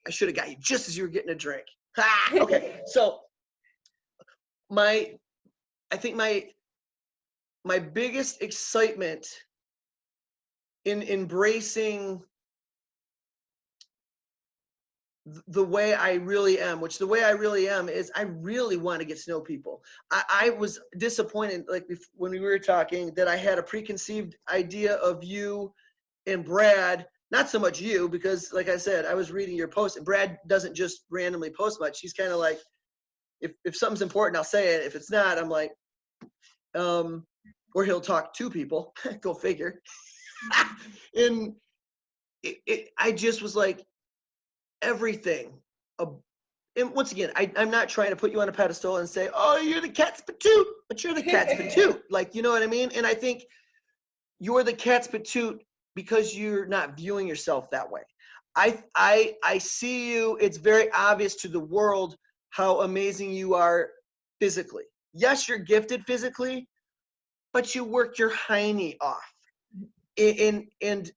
I should have got you just as you were getting a drink. Ha! Okay. So I think my biggest excitement in embracing the way I really am, which the way I really am is I really want to get to know people. I was disappointed, like when we were talking, that I had a preconceived idea of you and Brad. Not so much you, because like I said, I was reading your post, and Brad doesn't just randomly post much. He's kind of like, if something's important, I'll say it. If it's not, I'm like, or he'll talk to people. Go figure. And I just was like, everything. And once again, I'm not trying to put you on a pedestal and say, oh, you're the cat's patoot, but you're the cat's patoot. Like, you know what I mean? And I think you're the cat's patoot because you're not viewing yourself that way. I see you. It's very obvious to the world how amazing you are physically. Yes, you're gifted physically, but you work your hiney off. And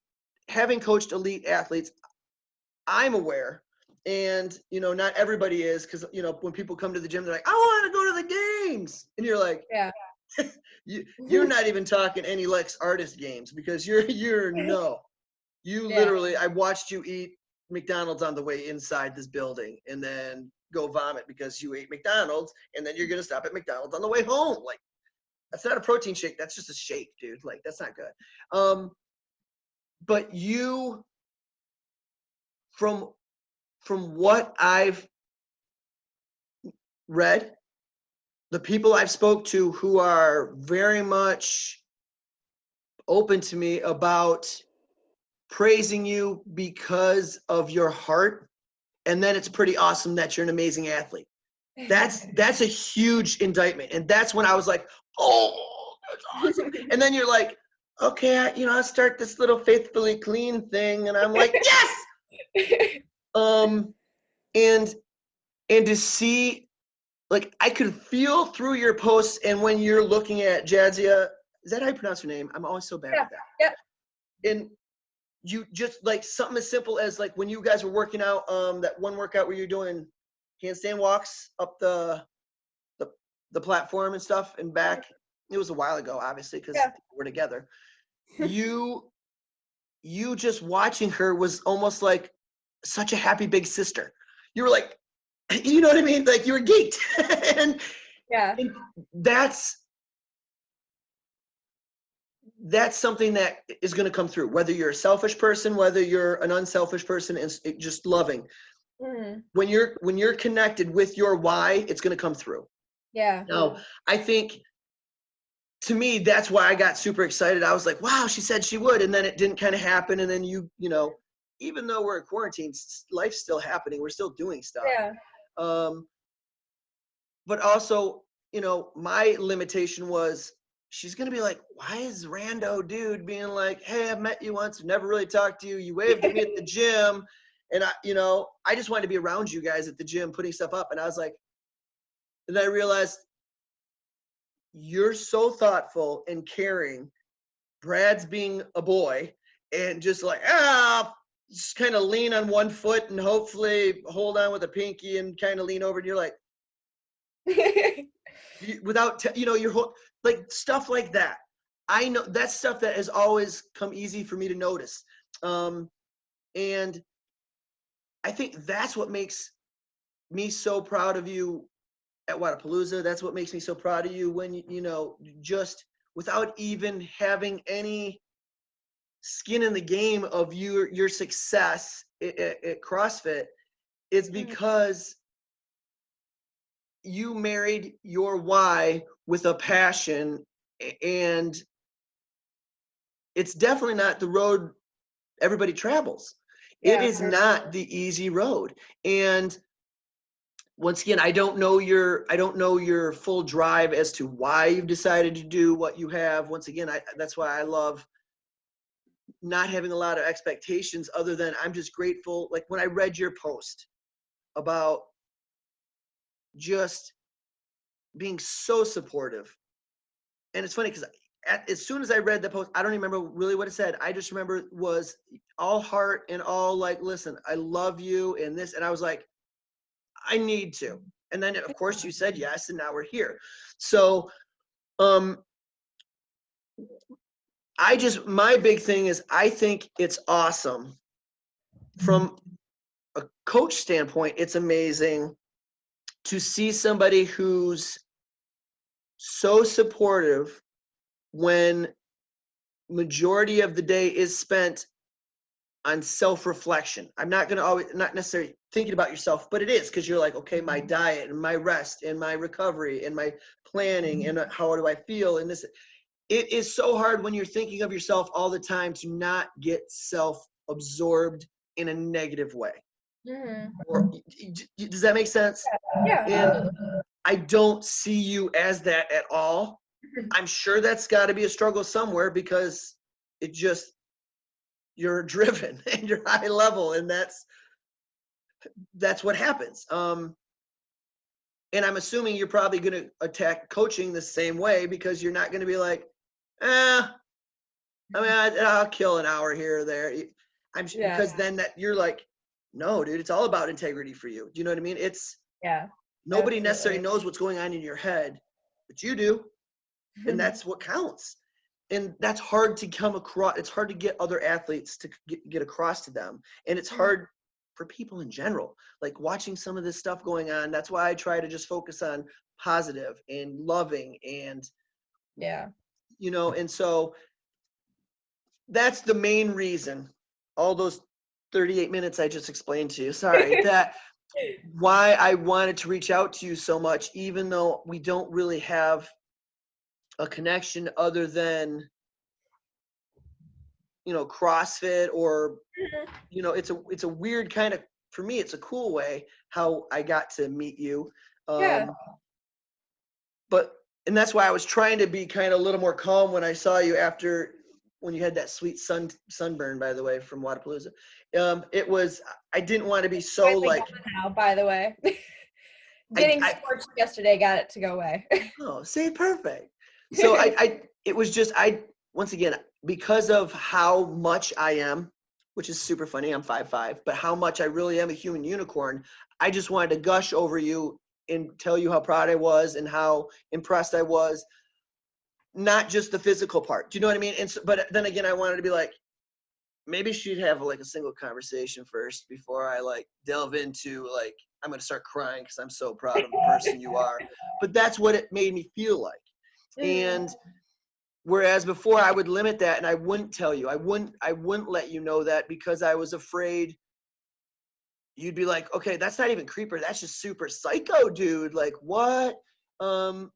having coached elite athletes, I'm aware, and not everybody is, because when people come to the gym, they're like, I want to go to the games, and you're like, yeah. you're not even talking any Lex Artist games, because you're no. You Yeah. literally, I watched you eat McDonald's on the way inside this building, and then go vomit because you ate McDonald's, and then you're gonna stop at McDonald's on the way home. Like, that's not a protein shake. That's just a shake, dude. Like, that's not good. But you, from what I've read, the people I've spoke to who are very much open to me about praising you because of your heart, and then it's pretty awesome that you're an amazing athlete. That's a huge indictment, and that's when I was like, oh, that's awesome. And then you're like, okay, I'll start this little faithfully clean thing, and I'm like, yes. And to see, like, I could feel through your posts, and when you're looking at Jadzia, is that how you pronounce her name? I'm always so bad at that. Yeah. And you just, like, something as simple as, like, when you guys were working out, that one workout where you're doing handstand walks up the platform and stuff and back. It was a while ago, obviously, because we're together. You just watching her was almost like such a happy big sister. You were like, you know what I mean? Like, you were geeked. and that's something that is going to come through, whether you're a selfish person, whether you're an unselfish person, and just loving. Mm-hmm. When you're connected with your why, it's going to come through. Yeah. Now, I think, to me, that's why I got super excited. I was like, wow, she said she would, and then it didn't kind of happen. And then even though we're in quarantine, life's still happening. We're still doing stuff. Yeah. But also, my limitation was, she's going to be like, why is rando dude being like, hey, I've met you once, never really talked to you. You waved at me at the gym. And I just wanted to be around you guys at the gym, putting stuff up. And I was like, and then I realized, you're so thoughtful and caring. Brad's being a boy and just like, just kind of lean on one foot and hopefully hold on with a pinky and kind of lean over. And you're like, your whole, like, stuff like that. I know that's stuff that has always come easy for me to notice. And I think that's what makes me so proud of you at Wadapalooza. That's what makes me so proud of you when, just without even having any skin in the game of your success at CrossFit, it's because you married your why with a passion, and it's definitely not the road everybody travels. It is not the easy road. And once again, I don't know your full drive as to why you've decided to do what you have. Once again, that's why I love not having a lot of expectations, other than I'm just grateful. Like, when I read your post about just being so supportive, and it's funny because as soon as I read the post, I don't even remember really what it said. I just remember it was all heart and all like, listen, I love you and this. And I was like, I need to. And then of course you said yes, and now we're here. So my big thing is I think it's awesome from a coach standpoint. It's amazing to see somebody who's so supportive when majority of the day is spent on self-reflection. I'm not going to always, not necessarily thinking about yourself, but it is, because you're like, okay, my diet and my rest and my recovery and my planning and how do I feel and this. It is so hard when you're thinking of yourself all the time to not get self-absorbed in a negative way. Or, does that make sense? Yeah. And I don't see you as that at all. I'm sure that's got to be a struggle somewhere, because it just, you're driven and you're high level, and that's what happens. And I'm assuming you're probably going to attack coaching the same way, because you're not going to be like, I mean, I'll kill an hour here or there. Because then that you're like, no, dude, it's all about integrity for you. Do you know what I mean? It's nobody necessarily knows what's going on in your head, but you do. And that's what counts. And that's hard to come across. It's hard to get other athletes to get across to them. And it's hard for people in general, like watching some of this stuff going on. That's why I try to just focus on positive and loving and, and so that's the main reason. All those 38 minutes I just explained to you, sorry, that why I wanted to reach out to you so much, even though we don't really have a connection other than, CrossFit, or, it's a weird kind of, for me, it's a cool way how I got to meet you. And that's why I was trying to be kind of a little more calm when I saw you when you had that sweet sunburn, by the way, from Wadapalooza. I didn't want to be so like, now, by the way, getting scorched yesterday got it to go away. Oh, see, perfect. So it was just, once again, because of how much I am, which is super funny, I'm 5'5", but how much I really am a human unicorn, I just wanted to gush over you and tell you how proud I was and how impressed I was, not just the physical part. Do you know what I mean? And so, but then again, I wanted to be like, maybe she'd have like a single conversation first before I like delve into like, I'm going to start crying because I'm so proud of the person you are. But that's what it made me feel like. And whereas before I would limit that and I wouldn't tell you, I wouldn't let you know that, because I was afraid you'd be like, okay, that's not even creeper. That's just super psycho, dude. Like what? And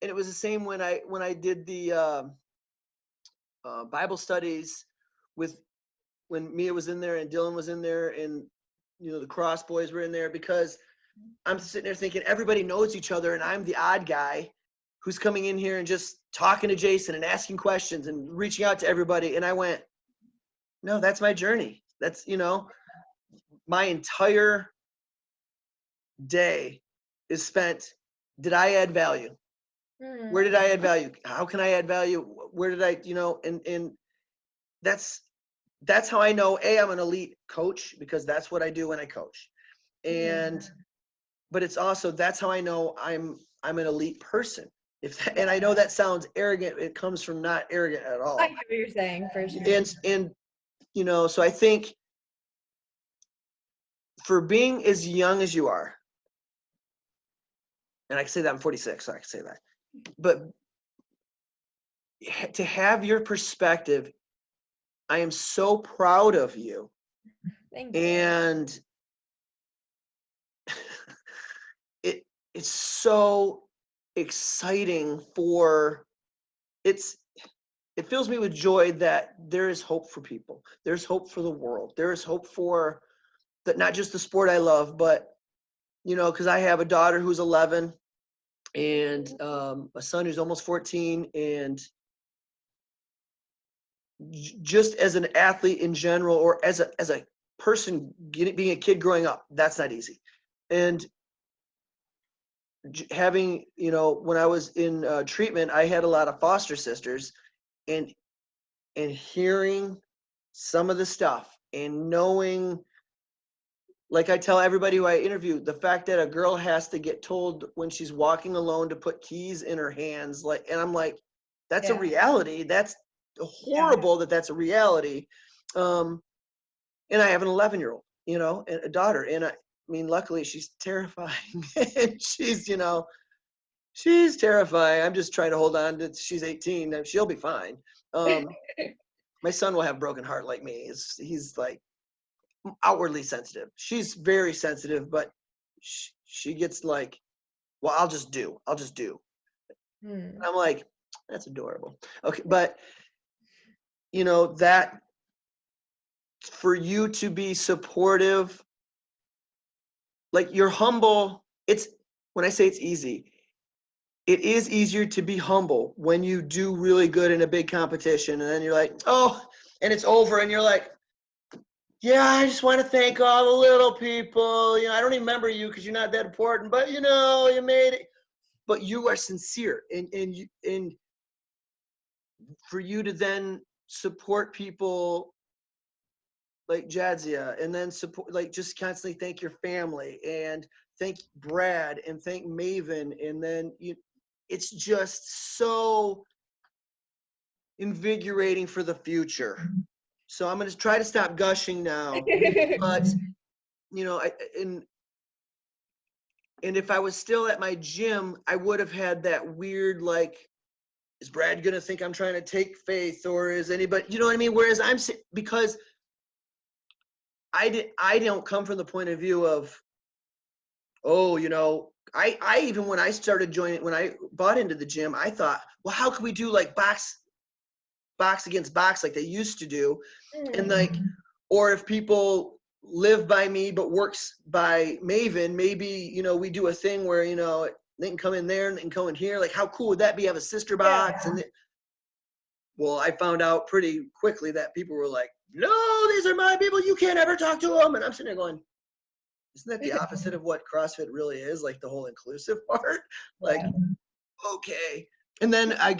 it was the same when I did the Bible studies when Mia was in there and Dylan was in there and, the Cross Boys were in there, because I'm sitting there thinking everybody knows each other and I'm the odd guy who's coming in here and just talking to Jason and asking questions and reaching out to everybody. And I went, no, that's my journey. That's, my entire day is spent. Did I add value? Where did I add value? How can I add value? Where did I, and that's how I know, I'm an elite coach, because that's what I do when I coach. But it's also, that's how I know I'm an elite person. And I know that sounds arrogant. It comes from not arrogant at all. I get what you're saying, for sure. And so I think for being as young as you are, and I can say that I'm 46, so I can say that, but to have your perspective, I am so proud of you. Thank you. And it's so exciting it fills me with joy that there is hope for people. There's hope for the world. There is hope for that, not just the sport I love, but, because I have a daughter who's 11 and a son who's almost 14. And just as an athlete in general, or as a person being a kid growing up, that's not easy. And having, when I was in treatment, I had a lot of foster sisters, and hearing some of the stuff and knowing, like I tell everybody who I interview, the fact that a girl has to get told when she's walking alone to put keys in her hands, like, and I'm like, that's a Yeah. reality. That's Yeah. horrible that that's a reality. Um, and I have an 11-year-old, and a daughter, and I mean, luckily she's terrifying. And she's terrifying. I'm just trying to hold on to, she's 18 and she'll be fine. My son will have broken heart like me. He's like outwardly sensitive. She's very sensitive, but she gets like, well, I'll just do. And Hmm. I'm like, that's adorable. Okay. But that for you to be supportive, like you're humble. When I say it's easy, it is easier to be humble when you do really good in a big competition. And then you're like, oh, and it's over. And you're like, yeah, I just want to thank all the little people. I don't even remember you because you're not that important, but you made it. But you are sincere, and for you to then support people like Jadzia, and then support, like, just constantly thank your family and thank Brad and thank Maven, and then it's just so invigorating for the future. So I'm going to try to stop gushing now, but I, and if I was still at my gym, I would have had that weird, like, is Brad going to think I'm trying to take Faith, or is anybody, you know what I mean? Whereas because I don't come from the point of view of, oh, I even when I bought into the gym, I thought, well, how can we do like box against box like they used to do? And like, or if people live by me but works by Maven, maybe, we do a thing where, they can come in there and they can come in here. Like, how cool would that be? Have a sister box. Yeah. Well, I found out pretty quickly that people were like, no, these are my people. You can't ever talk to them. And I'm sitting there going, isn't that the opposite of what CrossFit really is? Like the whole inclusive part? Like, Yeah. okay. And then I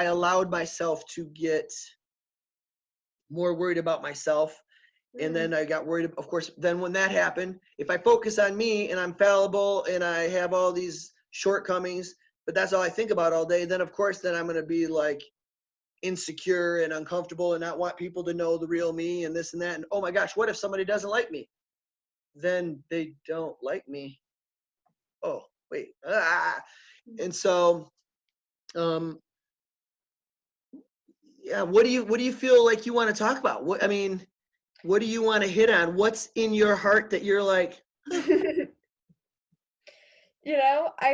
allowed myself to get more worried about myself. And then I got worried, of course, then when that happened, if I focus on me and I'm fallible and I have all these shortcomings, but that's all I think about all day, then of course, then I'm going to be like insecure and uncomfortable and not want people to know the real me and this and that. And oh my gosh, what if somebody doesn't like me? Then they don't like me. Oh, wait. And so, um, yeah, what do you feel like you want to talk about? What do you want to hit on? What's in your heart that you're like, I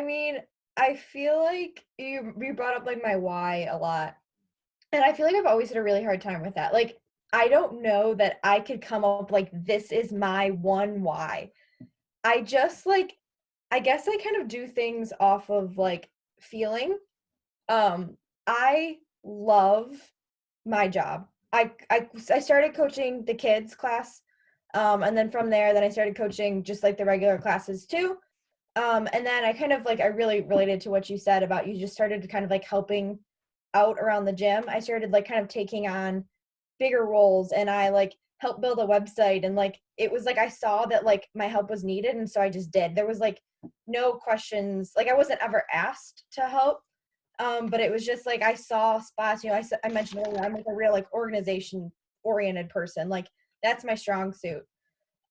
mean, I feel like you brought up like my why a lot. And I feel like I've always had a really hard time with that. Like, I don't know that I could come up like this is my one why. I just like I guess I kind of do things off of like feeling. I love my job. I started coaching the kids class, and then from there, then I started coaching just like the regular classes too. And then I kind of like I really related to what you said about you just started to kind of like helping out around the gym. I started like kind of taking on bigger roles, and I like helped build a website, and like it was like I saw that like my help was needed, and so I just did. There was like no questions. Like I wasn't ever asked to help. But it was just like I saw spots, I mentioned earlier, I'm like a real like organization oriented person. Like that's my strong suit.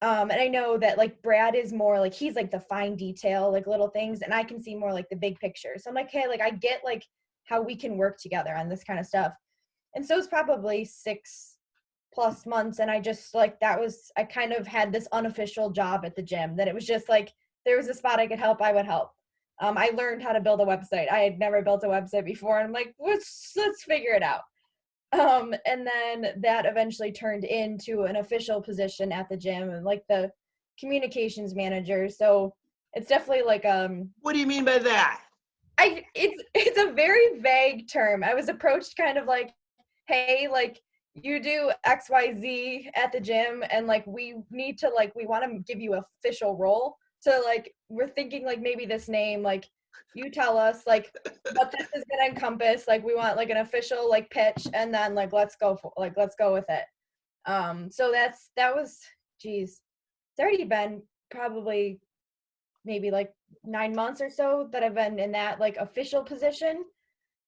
And I know that like Brad is more like he's like the fine detail, like little things, and I can see more like the big picture. So I'm like, hey, like I get like how we can work together on this kind of stuff. And so it's probably 6+ months, and I just like I kind of had this unofficial job at the gym that it was just like there was a spot I could help, I would help. I learned how to build a website. I had never built a website before, and I'm like, let's figure it out. And then that eventually turned into an official position at the gym and like the communications manager. So it's definitely like what do you mean by that? it's a very vague term. I was approached kind of like, hey, like you do XYZ at the gym, and like we want to give you an official role. So like we're thinking like maybe this name, like you tell us like what this is gonna encompass. Like we want like an official like pitch, and then like let's go with it. So that was, geez, it's already been probably maybe like 9 months or so that I've been in that like official position.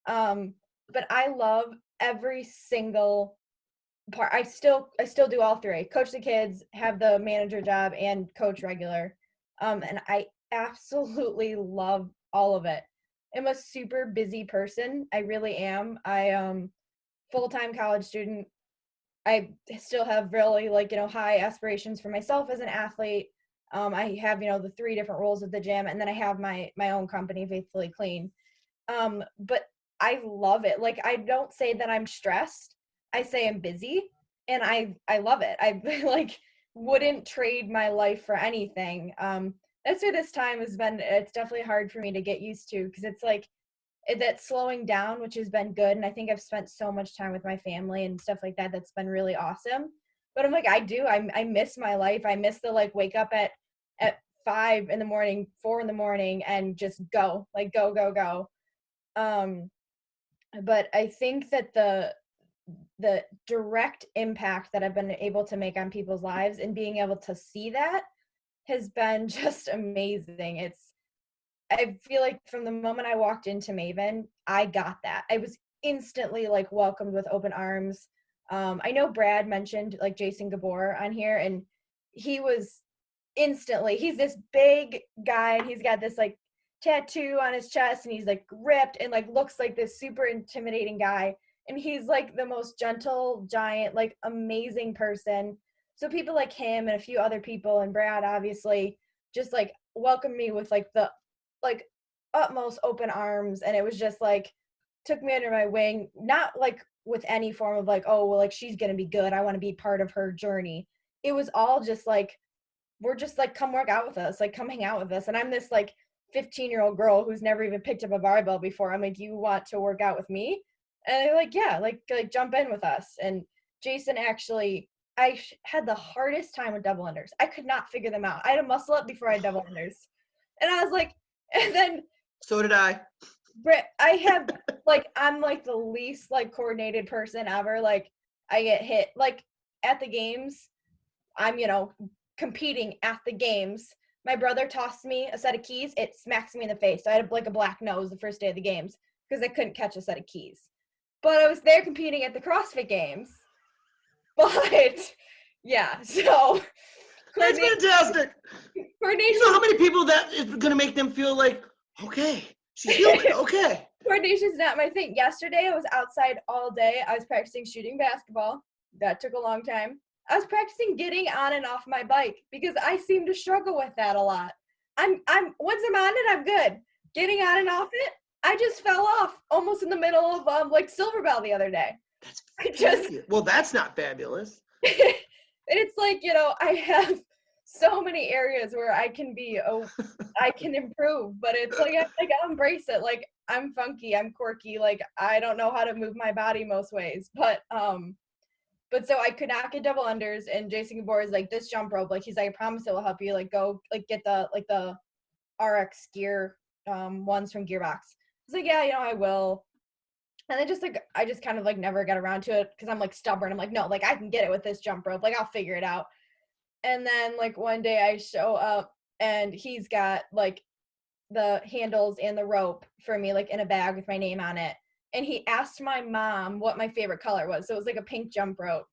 But I love every single part. I still do all three. Coach the kids, have the manager job, and coach regular. And I absolutely love all of it. I'm a super busy person. I really am. I full-time college student. I still have really like, high aspirations for myself as an athlete. I have, the three different roles at the gym, and then I have my own company, Faithfully Clean. But I love it. Like I don't say that I'm stressed. I say I'm busy, and I love it. I like wouldn't trade my life for anything. That's why this time has been, it's definitely hard for me to get used to, because it's like that slowing down, which has been good. And I think I've spent so much time with my family and stuff like that. That's been really awesome. But I'm like, I miss my life. I miss the like wake up at 5 in the morning, 4 in the morning, and just go, like go. Um, but I think that the direct impact that I've been able to make on people's lives and being able to see that has been just amazing. I feel like from the moment I walked into Maven, I got that. I was instantly like welcomed with open arms. I know Brad mentioned like Jason Gabor on here, and he was instantly, he's this big guy, and he's got this like tattoo on his chest, and he's like ripped and like looks like this super intimidating guy. And he's like the most gentle, giant, like amazing person. So people like him and a few other people, and Brad obviously, just like welcomed me with like the like utmost open arms. And it was just like took me under my wing, not like with any form of like, oh well, like she's gonna be good, I want to be part of her journey. It was all just like, we're just like, come work out with us, like come hang out with us. And I'm this like 15-year-old girl who's never even picked up a barbell before. I'm like, you want to work out with me? And they're like, yeah, like jump in with us. And Jason actually, had the hardest time with double unders. I could not figure them out. I had to muscle up before I had double unders. And I was like, and then So did I. Britt, I have like, I'm like the least like coordinated person ever. Like I get hit like at the games. I'm, competing at the games. My brother tossed me a set of keys. It smacks me in the face. So I had like a black nose the first day of the games because I couldn't catch a set of keys. But I was there competing at the CrossFit games. But yeah, so That's fantastic. coordination. You know how many people that is going to make them feel like, okay, she's human, okay. Coordination's not my thing. Yesterday, I was outside all day. I was practicing shooting basketball. That took a long time. I was practicing getting on and off my bike because I seem to struggle with that a lot. I'm once I'm on it, I'm good. Getting on and off it, I just fell off almost in the middle of like Silver Bell the other day. That's just well, that's not fabulous. and it's like, I have so many areas where I can I can improve, but it's like I gotta embrace it. Like I'm funky, I'm quirky, like I don't know how to move my body most ways. But so I could not get double unders, and Jason Gabor is like, this jump rope, like he's like, I promise it will help you, like go like get the RX gear ones from Gearbox. I was like, yeah, I will. And then just like I just kind of like never got around to it because I'm like stubborn. I'm like, no, like I can get it with this jump rope, like I'll figure it out. And then like one day I show up, and he's got like the handles and the rope for me like in a bag with my name on it. And he asked my mom what my favorite color was. So it was like a pink jump rope.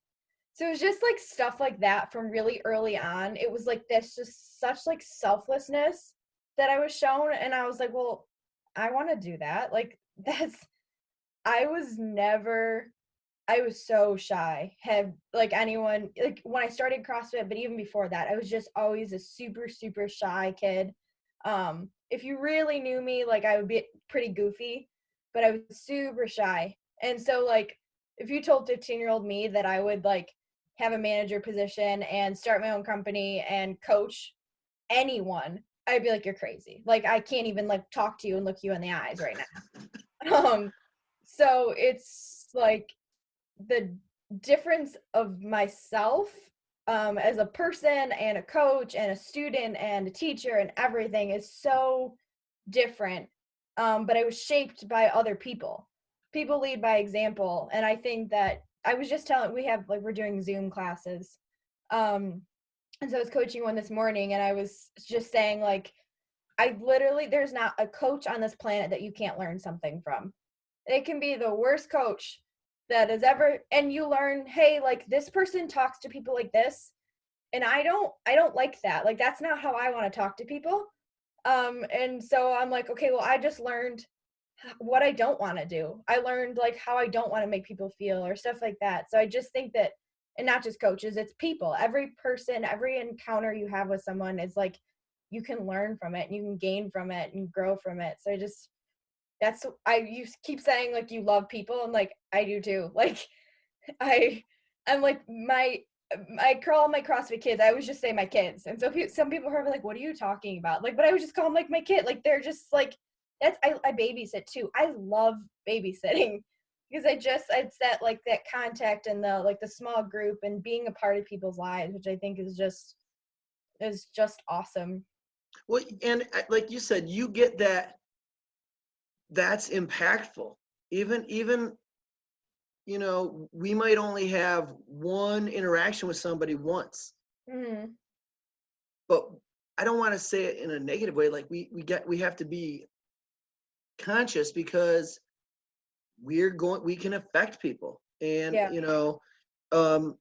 So it was just like stuff like that from really early on. It was like this just such like selflessness that I was shown. And I was like, well, I want to do that. Like I was never, I was so shy. Have like anyone, like when I started CrossFit, but even before that, I was just always a super, super shy kid. If you really knew me, like I would be pretty goofy, but I was super shy. And so like, if you told 15-year-old me that I would like have a manager position and start my own company and coach anyone, I'd be like, you're crazy. Like, I can't even like talk to you and look you in the eyes right now. So it's like the difference of myself as a person and a coach and a student and a teacher and everything is so different. But I was shaped by other people. People lead by example. And I think that I was just telling, we're doing Zoom classes. Um, and so I was coaching one this morning and I was just saying, like, there's not a coach on this planet that you can't learn something from. It can be the worst coach that has ever, and you learn, hey, like this person talks to people like this, and I don't like that. Like that's not how I want to talk to people. And so I'm like, okay, well, I just learned what I don't want to do. I learned like how I don't want to make people feel or stuff like that. So I just think that, and not just coaches, it's people. Every person, every encounter you have with someone is like, you can learn from it and you can gain from it and grow from it. So you keep saying like you love people, and like I do too. Like I'm like I call my CrossFit kids. I always just say my kids, and so some people are like, "What are you talking about?" Like, but I would just call them like my kid. Like they're just like I babysit too. I love babysitting because I'd set like that contact and the small group and being a part of people's lives, which I think is just awesome. Well, and like you said, you get that. That's impactful. Even we might only have one interaction with somebody once, Mm-hmm. but I don't want to say it in a negative way. Like we have to be conscious because we can affect people. And Yeah. um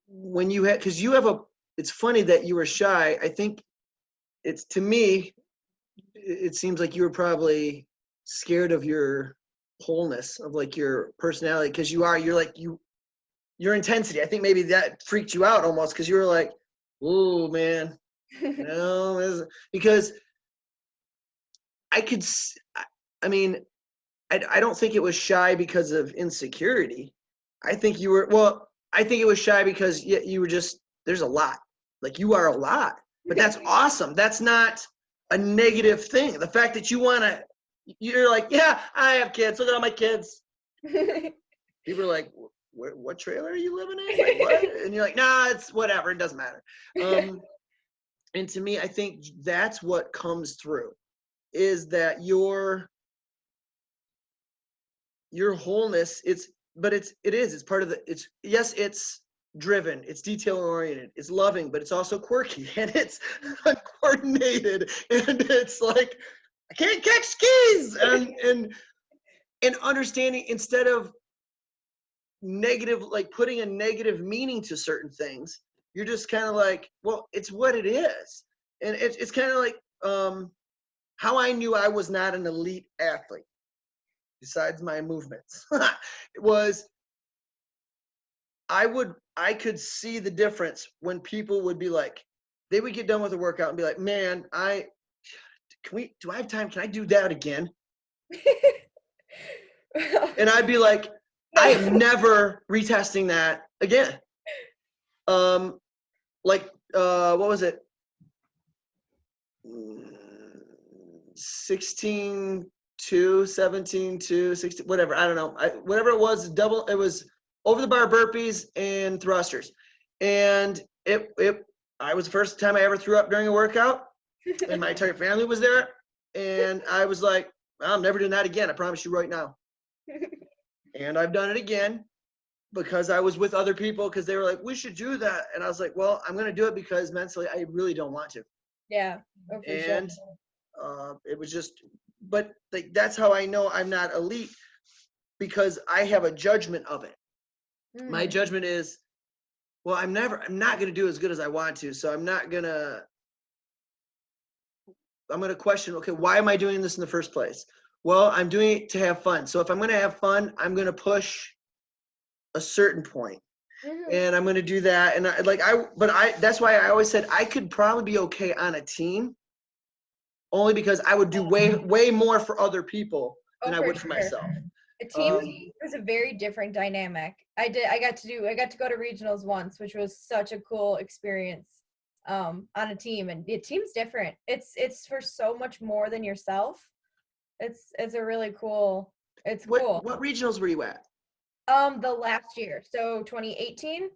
when you had because you have a it's funny that you were shy. I think it's to me it seems like you were probably scared of your wholeness, of like your personality, because you're like your intensity. I think maybe that freaked you out almost, because you were like, oh man, because I could I mean, I don't think it was shy because of insecurity. I think you were, well, I think it was shy because you were just, there's a lot. Like you are a lot, but that's awesome. That's not a negative thing. The fact that you're like, yeah, I have kids. Look at all my kids. People are like, what trailer are you living in? Like what? And you're like, nah, it's whatever. It doesn't matter. And to me, I think that's what comes through is that your wholeness, it's part of it's driven, it's detail oriented, it's loving, but it's also quirky and it's uncoordinated, and it's like I can't catch skis, and understanding, instead of negative, like putting a negative meaning to certain things, you're just kind of like, well, it's what it is. And it's kind of like how I knew I was not an elite athlete besides my movements. It was I could see the difference when people would be like, they would get done with the workout and be like, man, do I have time? Can I do that again? And I'd be like, I am No. never retesting that again. Like what was it? 16 2, 17 2, 16, whatever. I don't know. Whatever it was, it was over the bar burpees and thrusters. And I was the first time I ever threw up during a workout, and my entire family was there. And I was like, I'm never doing that again. I promise you right now. And I've done it again because I was with other people, because they were like, we should do that. And I was like, well, I'm going to do it because mentally I really don't want to. Yeah. Oh, for sure. And it was just, but like, that's how I know I'm not elite, because I have a judgment of it. My Mm. judgment is, well, I'm not going to do as good as I want to. So I'm going to question, okay, why am I doing this in the first place? Well, I'm doing it to have fun. So if I'm going to have fun, I'm going to push a certain point, Mhm. and I'm going to do that. And that's why I always said I could probably be okay on a team, only because I would do way more for other people than Oh, I for would for sure. myself. A team is a very different dynamic. I got to go to regionals once, which was such a cool experience on a team, and the team's different. It's for so much more than yourself. It's a really cool. It's What cool. what regionals were you at? The last year, so 2018.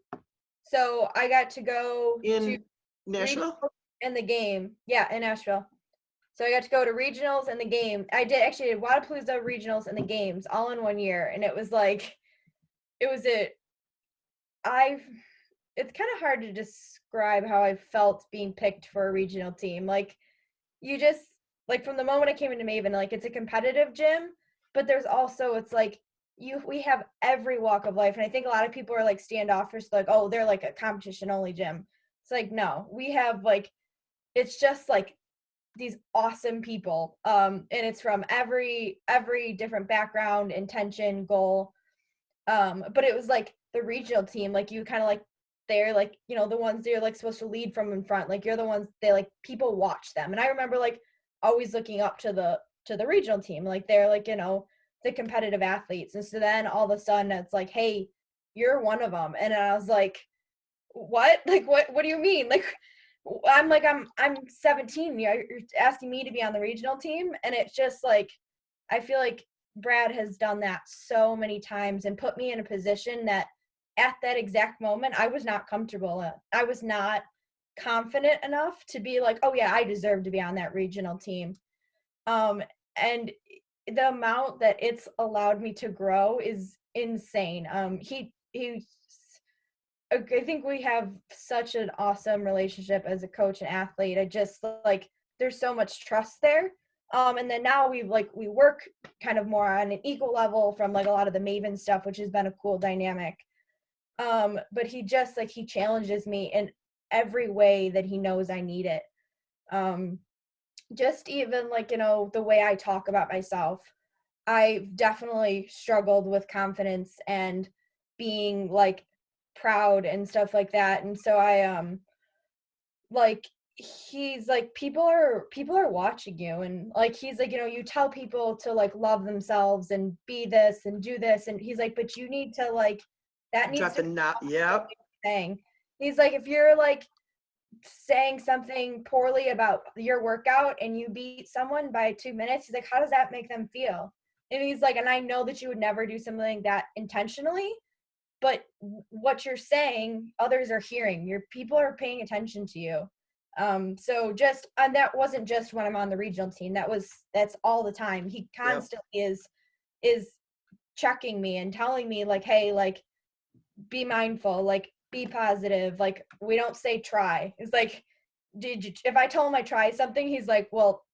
So I got to go to In Nashville? regionals and the game. Yeah, in Nashville. So I got to go to regionals and the game. I did actually did Wadapalooza regionals and the games all in 1 year, and it was like it was a I've it's kind of hard to describe how I felt being picked for a regional team. Like you just like from the moment I came into Maven, like it's a competitive gym, but there's also it's like we have every walk of life, and I think a lot of people are like standoffish, like oh they're like a competition only gym. It's like no, we have like it's just like these awesome people, and it's from every different background, intention, goal. But it was like the regional team, like you kind of like they're like the ones you're like supposed to lead from in front, like you're the ones they like people watch them, and I remember like always looking up to the regional team, like they're like the competitive athletes, and so then all of a sudden it's like hey you're one of them, and I was like what like what do you mean like I'm 17, you're asking me to be on the regional team, and it's just like I feel like Brad has done that so many times and put me in a position that at that exact moment I was not comfortable in. I was not confident enough to be like, oh yeah, I deserve to be on that regional team. Um, and the amount that it's allowed me to grow is insane. He I think we have such an awesome relationship as a coach and athlete. I just like there's so much trust there. And then now we work kind of more on an equal level from like a lot of the Maven stuff, which has been a cool dynamic. But he just like he challenges me in every way that he knows I need it. Um, just even like the way I talk about myself. I've definitely struggled with confidence and being like proud and stuff like that. And so I like he's like people are watching you, and like he's like you tell people to like love themselves and be this and do this, and he's like but you need to like that needs Drop to the be knot. Yep. saying. He's like if you're like saying something poorly about your workout and you beat someone by 2 minutes, he's like how does that make them feel? And he's like and I know that you would never do something like that intentionally, but what you're saying others are hearing, your people are paying attention to you. So just and that wasn't just when I'm on the regional team, that's all the time. He Yep. constantly is checking me and telling me like hey like be mindful, like be positive, like we don't say try. It's like did you if I tell him I tried something, he's like well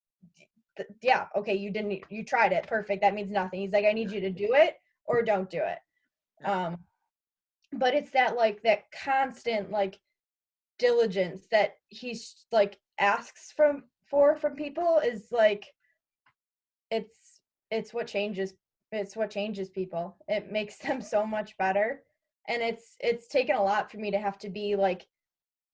yeah okay you tried it perfect, that means nothing. He's like I need you to do it or don't do it. Yep. um but it's that like that constant like diligence that he's like asks from people is like it's it's what changes it's what changes people. It makes them so much better, and it's taken a lot for me to have to be like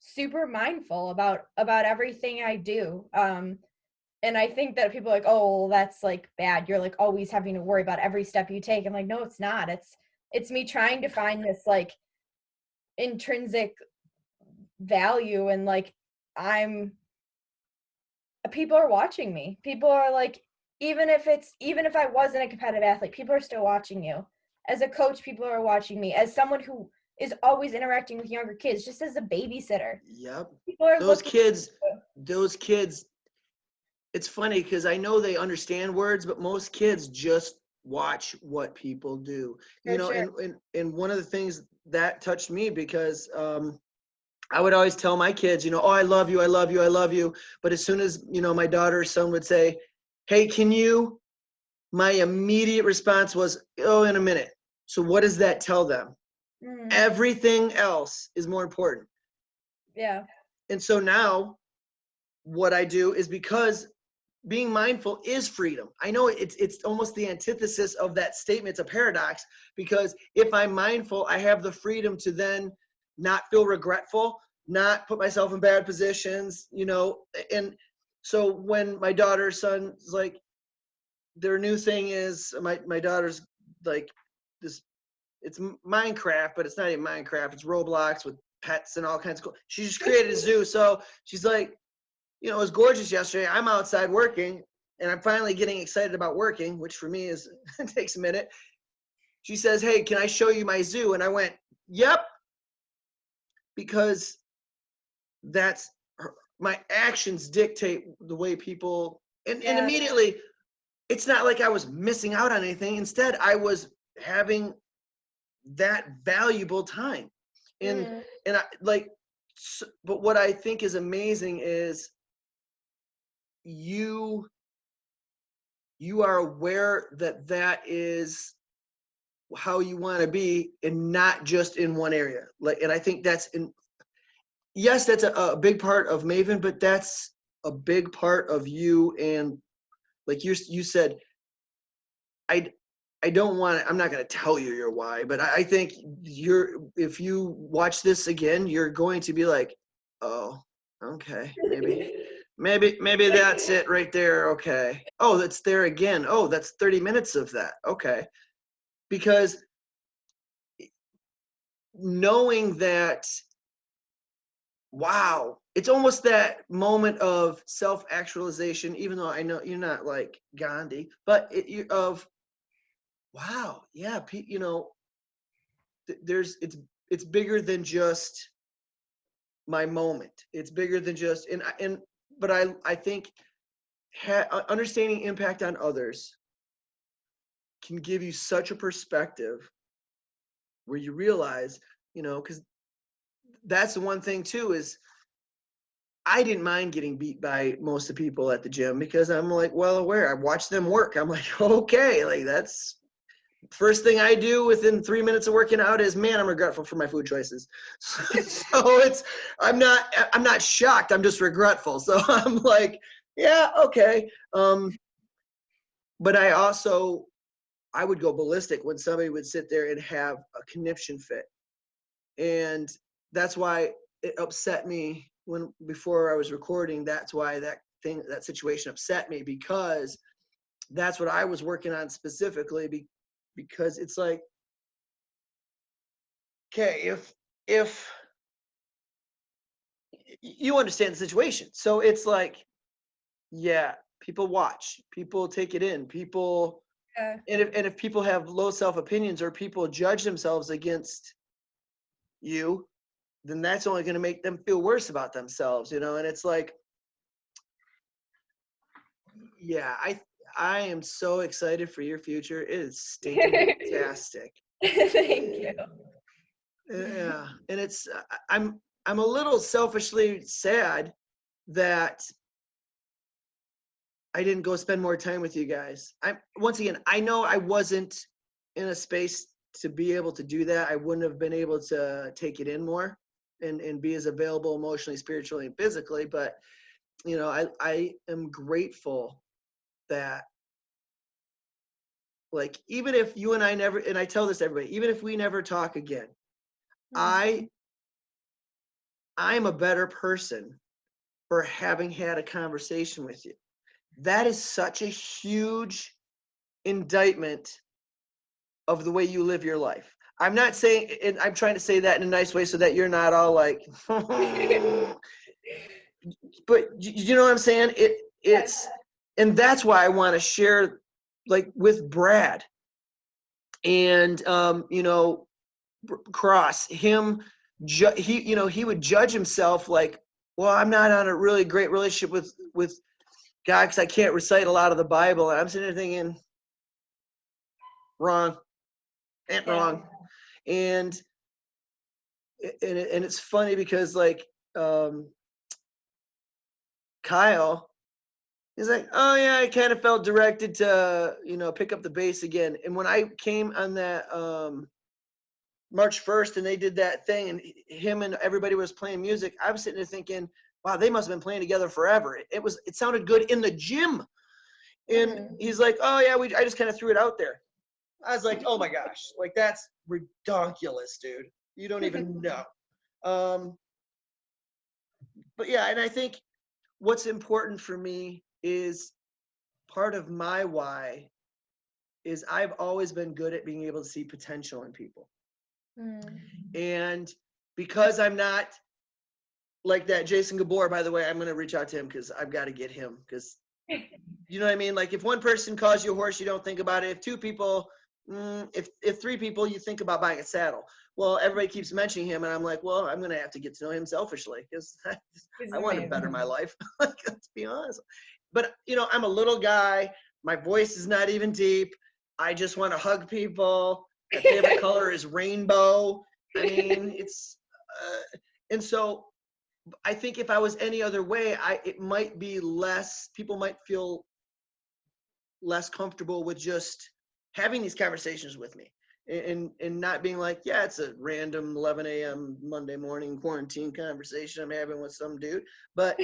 super mindful about everything I do. And I think that people are like oh well, that's like bad, you're like always having to worry about every step you take. I'm like no it's not, it's me trying to find this like intrinsic value, and like I'm people are watching me. People are like even if I wasn't a competitive athlete, people are still watching you. As a coach, people are watching me. As someone who is always interacting with younger kids, just as a babysitter, Yep. people are Those looking. kids, those kids, it's funny because I know they understand words, but most kids just watch what people do. For sure. And one of the things that touched me because I would always tell my kids, oh, I love you, I love you, I love you. But as soon as, my daughter or son would say, hey, can you? My immediate response was, oh, in a minute. So what does that tell them? Mm, Everything else is more important. yeah. And so now what I do is because being mindful is freedom. I know it's almost the antithesis of that statement. It's a paradox because if I'm mindful, I have the freedom to then not feel regretful, not put myself in bad positions, and so when my daughter, son's like, their new thing is my daughter's like this, it's Minecraft, but it's not even Minecraft. It's Roblox with pets and all kinds of cool. She just created a zoo. So she's like, it was gorgeous yesterday. I'm outside working and I'm finally getting excited about working, which for me is takes a minute. She says, hey, can I show you my zoo? And I went, yep. because that's my actions dictate the way people, and Yeah. immediately it's not like I was missing out on anything. Instead, I was having that valuable time. And Mm. and I like but what I think is amazing is you you are aware that that is how you want to be, and not just in one area. Like, and I think that's in, yes, that's a big part of Maven, but that's a big part of you. And like you said, I I don't want to, I'm not going to tell you your why, but I think if you watch this again, you're going to be like, oh, okay, maybe that's it right there. Okay. Oh, that's there again. Oh, that's 30 minutes of that. Okay. Because knowing that, wow, it's almost that moment of self-actualization, even though I know you're not like Gandhi, but of, wow, yeah, there's, it's bigger than just my moment. It's bigger than just, but I think understanding impact on others can give you such a perspective where you realize, because that's the one thing too is I didn't mind getting beat by most of the people at the gym because I'm like well aware. I watch them work. I'm like, okay, like that's first thing I do within 3 minutes of working out is, man, I'm regretful for my food choices. So I'm not shocked. I'm just regretful. So I'm like, yeah, okay. But I would go ballistic when somebody would sit there and have a conniption fit. And that's why it upset me before I was recording. That's why that situation upset me, because that's what I was working on specifically, because it's like, okay, if you understand the situation, so it's like, yeah, people watch, people take it in, people, Yeah. and if people have low self opinions or people judge themselves against you, then that's only going to make them feel worse about themselves, and it's like, yeah, I am so excited for your future. It is stinking fantastic. Thank you. Yeah, and it's I'm a little selfishly sad that I didn't go spend more time with you guys. Once again, I know I wasn't in a space to be able to do that. I wouldn't have been able to take it in more and be as available emotionally, spiritually, and physically. But I am grateful that, like, even if you and I never, and I tell this to everybody, even if we never talk again, Mhm. I'm a better person for having had a conversation with you. That is such a huge indictment of the way you live your life. I'm not saying, and I'm trying to say that in a nice way so that you're not all like, but you know what I'm saying? Yeah. And that's why I want to share, like, with Brad and, Cross, him, he would judge himself like, well, I'm not on a really great relationship with God because I can't recite a lot of the Bible. And I'm sitting there thinking, wrong, ain't Yeah. wrong. And it's funny because, like, Kyle, he's like, oh yeah, I kind of felt directed to, pick up the bass again. And when I came on that March 1st and they did that thing and him and everybody was playing music, I was sitting there thinking, wow, they must have been playing together forever. It sounded good in the gym. And Mhm. he's like, oh yeah, I just kind of threw it out there. I was like, oh my gosh, like that's ridiculous, dude. You don't even know. Um, but yeah, and I think what's important for me is part of my why is I've always been good at being able to see potential in people. Mm. And because I'm not like that Jason Gabor, by the way, I'm going to reach out to him because I've got to get him, because you know what I mean? Like, if one person calls you a horse, you don't think about it. If two people, if three people, you think about buying a saddle. well, everybody keeps mentioning him, and I'm like, well, I'm gonna have to get to know him selfishly because He's I want to better amazing. my life. Like, let's be honest. But I'm a little guy. My voice is not even deep. I just want to hug people. My favorite color is rainbow. I mean, it's and so I think if I was any other way, it might be less. People might feel less comfortable with just having these conversations with me and not being like, yeah, it's a random 11 a.m. Monday morning quarantine conversation I'm having with some dude. But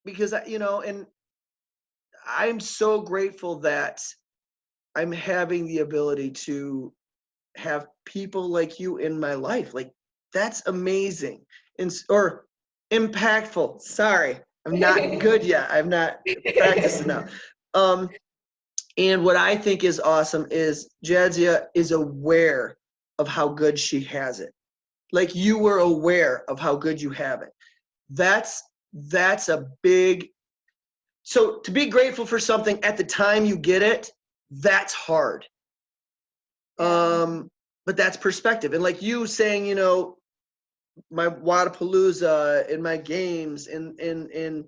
because and I'm so grateful that I'm having the ability to have people like you in my life. Like, that's amazing. Or impactful. Sorry, I'm not good yet. I've not practiced enough. Um, and what I think is awesome is Jadzia is aware of how good she has it. Like, you were aware of how good you have it. That's a big. So to be grateful for something at the time you get it, that's hard. Yeah. But that's perspective. And like you saying, my Wadapalooza and my games and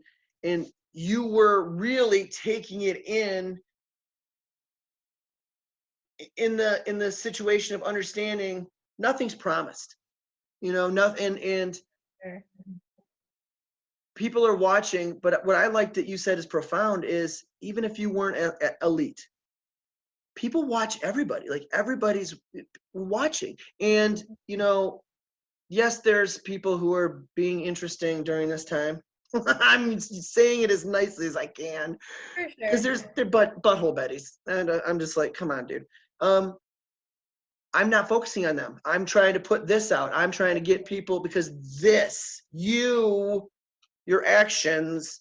you were really taking it in the situation of understanding nothing's promised. Nothing, and Sure. people are watching. But what I like that you said is profound is, even if you weren't elite, people watch everybody. Like, everybody's watching. And yes, there's people who are being interesting during this time. I'm saying it as nicely as I can, For because sure. they're butthole betties, and I'm just like, come on, dude. um I'm not focusing on them. I'm trying to put this out. I'm trying to get people, because your actions,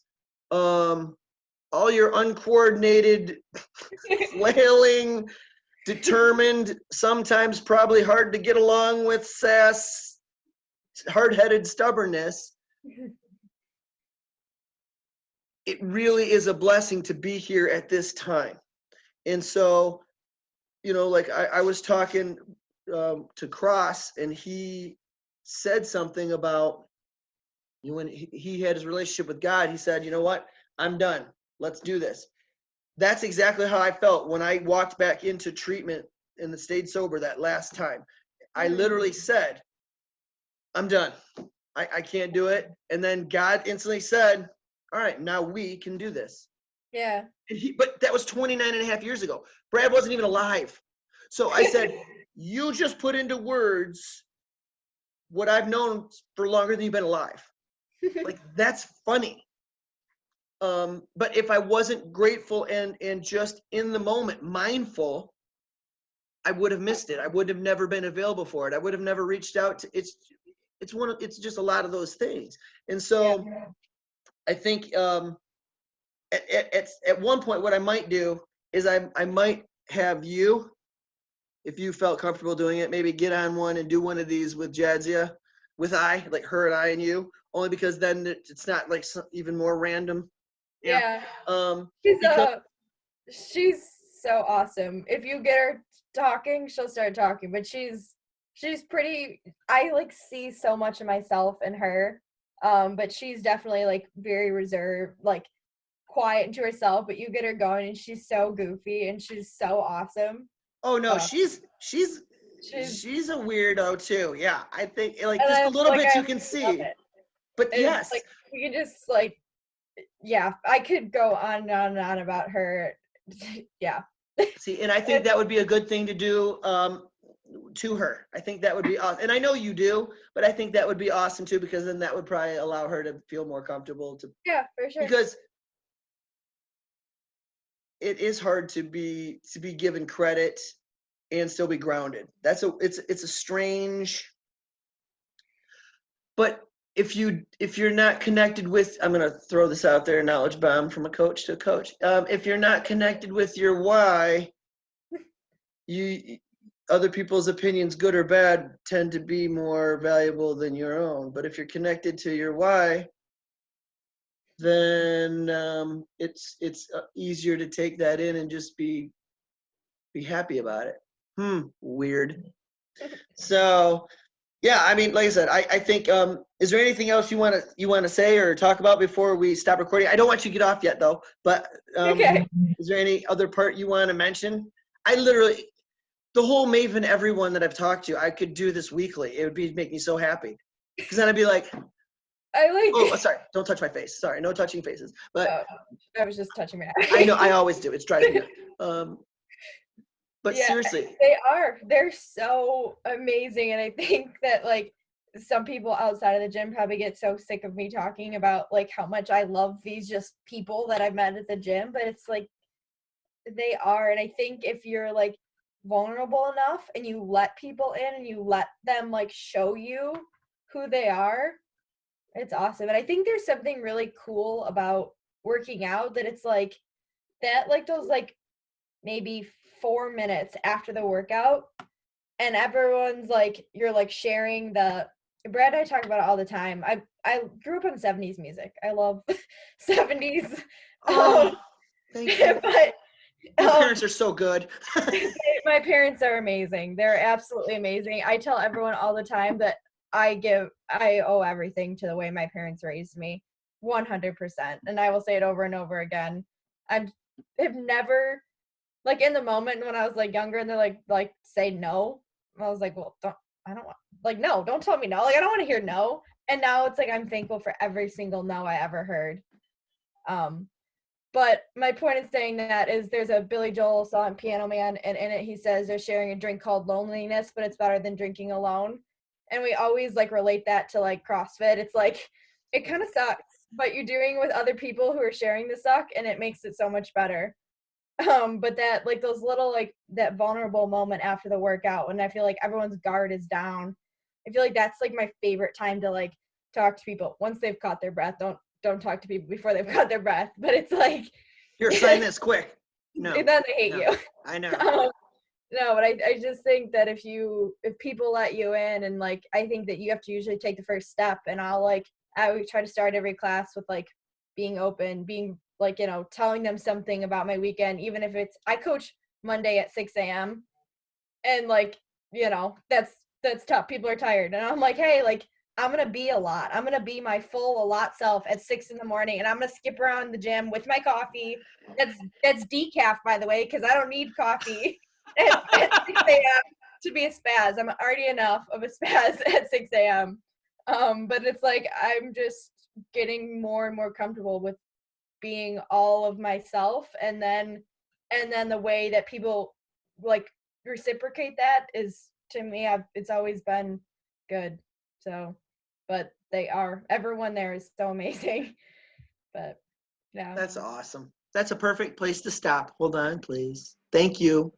all your uncoordinated flailing, determined, sometimes probably hard to get along with sass, hard-headed stubbornness, it really is a blessing to be here at this time. And so, like I was talking to Cross, and he said something about, when he had his relationship with God, he said, you know what, I'm done. Let's do this. That's exactly how I felt when I walked back into treatment and stayed sober that last time. I Mhm. literally said, I'm done. I can't do it. And then God instantly said, all right, now we can do this. Yeah. But that was 29 and a half years ago. Brad wasn't even alive. So I said, you just put into words what I've known for longer than you've been alive. Like, that's funny. But if I wasn't grateful and just in the moment, mindful, I would have missed it. I would have never been available for it. I would have never reached out to it's just a lot of those things. And Yeah. so I think at one point, what I might do is I might have you, if you felt comfortable doing it, maybe get on one and do one of these with Jadzia, like her and I and you, only because then it's not like even more random. Yeah. Yeah. Um, She's because she's so awesome. If you get her talking, she'll start talking, but she's pretty. I like see so much of myself in her. But she's definitely like very reserved, like quiet to herself, but you get her going and she's so goofy and she's so awesome. oh no, Uh, she's she's a weirdo too. Yeah, I think, like, and just I a little like bit I you can love see. it. But And it's yes, like we can just like yeah, I could go on and on and on about her. Yeah. see, and I think It's that would be a good thing to do to her. I think that would be awesome. And I know you do, but I think that would be awesome too, because then that would probably allow her to feel more comfortable yeah, for sure. because it is hard to be given credit and still be grounded. It's a strange, but if you're not connected with, I'm going to throw this out there, knowledge bomb from a coach to a coach. If you're not connected with your why, you other people's opinions, good or bad, tend to be more valuable than your own. But if you're connected to your why, then it's easier to take that in and just be happy about it. Weird. So, yeah, I mean, like I said, I think, is there anything else you want to say or talk about before we stop recording? I don't want you to get off yet though, but Okay. is there any other part you want to mention? I literally, the whole Maven, everyone that I've talked to, I could do this weekly. It would make me so happy. Because then I'd be like, I like oh, sorry, don't touch my face. Sorry, no touching faces. But oh, I was just touching my I know, I eye. always do. It drives me nuts. But Yeah, seriously, they are. They're so amazing, and I think that, like, some people outside of the gym probably get so sick of me talking about, like, how much I love these just people that I've met at the gym, but it's like, they are, and I think if you're, like, vulnerable enough and you let people in and you let them, like, show you who they are, it's awesome, and I think there's something really cool about working out that it's like that, like, those, like, maybe 4 minutes after the workout, and everyone's like you're, like, sharing the Brad and I talk about it all the time. I grew up on 70s music. I love 70s, oh, thank you. but, Your um, parents are so good. my parents are amazing. They're absolutely amazing. I tell everyone all the time that I owe everything to the way my parents raised me, 100%, and I will say it over and over again. I'm have never like, in the moment when I was, like, younger and they're like, "Say no," I was like, "Well, I don't want like, no, don't tell me no, like, I don't wanna hear no," and now it's like I'm thankful for every single no I ever heard. Um, but my point in saying that is there's a Billy Joel song, Piano Man, and in it he says they're sharing a drink called loneliness, but it's better than drinking alone, and we always, like, relate that to, like, CrossFit. It's like, it kinda sucks, but you're doing it with other people who are sharing the suck, and it makes it so much better. But that like those little like that vulnerable moment after the workout when I feel like everyone's guard is down. I feel like that's like my favorite time to like talk to people once they've caught their breath. Don't talk to people before they've caught their breath. But it's like Here, sign this quick. No, then they hate no, you. I know. Um, no, but I just think that if people let you in and like I think that you have to usually take the first step and I would try to start every class with like being open, being like, telling them something about my weekend, even if it's I coach Monday at 6 a.m. and like, that's tough. People are tired. And I'm like, hey, like I'm gonna be a lot. I'm gonna be my full a lot self at 6 in the morning and I'm gonna skip around the gym with my coffee. That's decaf, by the way, because I don't need coffee at 6 a.m. to be a spaz. I'm already enough of a spaz at 6 a.m. But it's like I'm just getting more and more comfortable with being all of myself, and then the way that people like reciprocate that is to me, it's always been good. So, but everyone there is so amazing. But yeah. That's awesome. That's a perfect place to stop. Hold on, please. Thank you.